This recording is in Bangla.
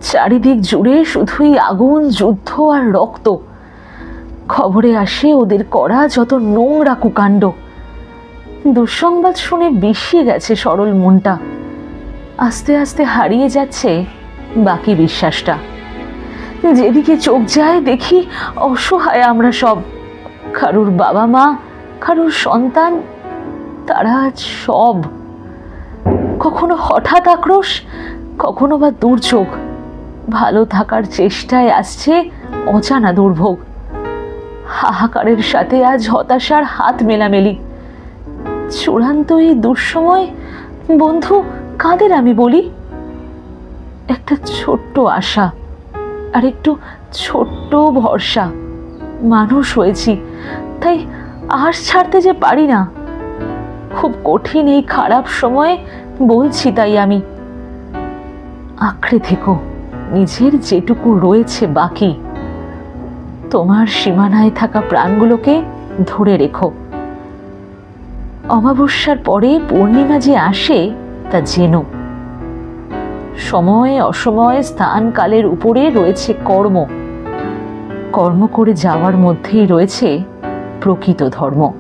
চারিদিক জুড়ে শুধুই আগুন, যুদ্ধ আর রক্ত। খবরে আসে ওদের করা যত নোংরা কুকাণ্ড। দুঃসংবাদ শুনে বিষিয়ে গেছে সরল মনটা। আস্তে আস্তে হারিয়ে যাচ্ছে বাকি বিশ্বাসটা। যেদিকে চোখ যায় দেখি অসহায় আমরা সব। কারুর বাবা মা, কারুর সন্তান, তারা আজ সব। কখনো হঠাৎ আক্রোশ, কখনো বা দুর্যোগ। ভালো থাকার চেষ্টায় আসছে অজানা দুর্ভোগ। হাহাকারের সাথে আজ হতাশার হাত মেলামেলি। চূড়ান্ত এই দুঃসময় বন্ধু কাদের আমি বলি? একটা ছোট্ট আশা আর একটু ছোট্ট ভরসা। মানুষ হয়েছি, তাই আশ ছাড়তে যে পারি না। খুব কঠিন এই খারাপ সময়ে বলছি তাই আমি, আঁকড়ে থেকো নিজের যেটুকু রয়েছে বাকি। তোমার সীমানায় থাকা প্রাণগুলোকে ধরে রেখো। অমাবস্যার পরে পূর্ণিমা যে আসে তা জেনো। সময় অসময় স্থান কালের উপরে রয়েছে কর্ম। কর্ম করে যাওয়ার মধ্যেই রয়েছে প্রকৃত ধর্ম।